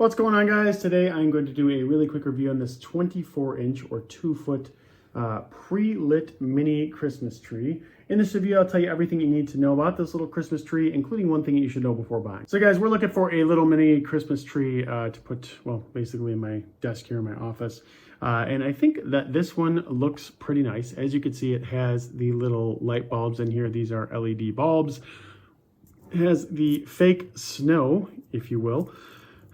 What's going on, guys? Today I'm going to do a really quick review on this 24-inch or 2-foot pre-lit mini Christmas tree. In this review, I'll tell you everything you need to know about this little Christmas tree, including one thing you should know before buying. So guys, we're looking for a little mini Christmas tree to put, well, basically in my desk here in my office. And I think that this one looks pretty nice. As you can see, it has the little light bulbs in here. These are LED bulbs. It has the fake snow, if you will.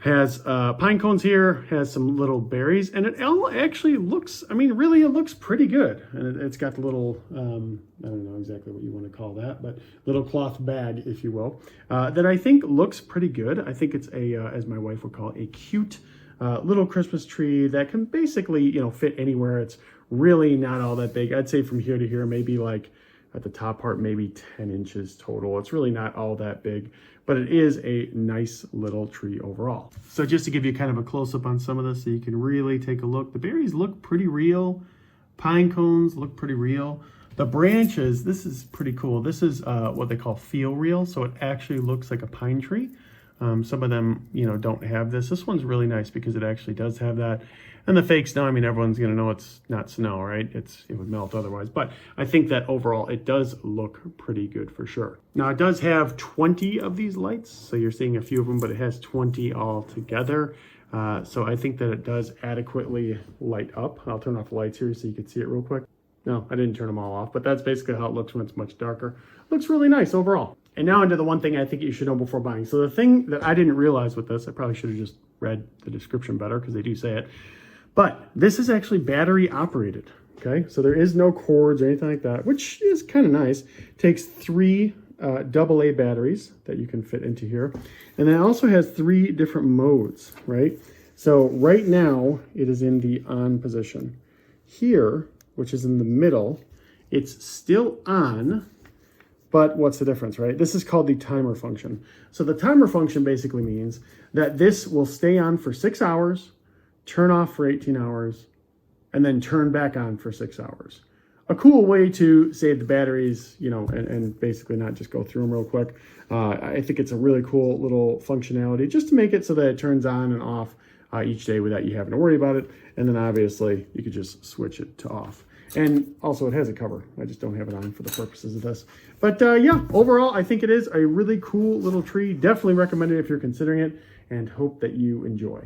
Has pine cones here, has some little berries, and it all actually looks, I mean, really it looks pretty good. And it's got the little, I don't know exactly what you want to call that, but little cloth bag, if you will, that I think looks pretty good. I think it's a, as my wife would call it, a cute little Christmas tree that can basically, you know, fit anywhere. It's really not all that big. I'd say from here to here, maybe like at the top part, maybe 10 inches total. It's really not all that big, but it is a nice little tree overall. So just to give you kind of a close-up on some of this so you can really take a look, the berries look pretty real. Pine cones look pretty real. The branches, this is pretty cool. This is what they call feel real, so it actually looks like a pine tree. Some of them, you know, don't have this. This one's really nice because it actually does have that. And the fake snow, I mean, everyone's going to know it's not snow, right? It would melt otherwise. But I think that overall, it does look pretty good for sure. Now, it does have 20 of these lights. So you're seeing a few of them, but it has 20 all together. So I think that it does adequately light up. I'll turn off the lights here so you can see it real quick. No, I didn't turn them all off, but that's basically how it looks when it's much darker. Looks really nice overall. And now into the one thing I think you should know before buying. So the thing that I didn't realize with this, I probably should have just read the description better because they do say it, but this is actually battery operated, okay? So there is no cords or anything like that, which is kind of nice. Takes 3 AA batteries that you can fit into here. And then it also has 3 different modes, right? So right now it is in the on position. Here, which is in the middle, it's still on, but what's the difference, right? This is called the timer function. So the timer function basically means that this will stay on for 6 hours, turn off for 18 hours, and then turn back on for 6 hours. A cool way to save the batteries, you know, and basically not just go through them real quick. I think it's a really cool little functionality just to make it so that it turns on and off each day without you having to worry about it. And then obviously you could just switch it to off. And also it has a cover. I just don't have it on for the purposes of this. But yeah, overall, I think it is a really cool little tree. Definitely recommend it if you're considering it, and hope that you enjoy.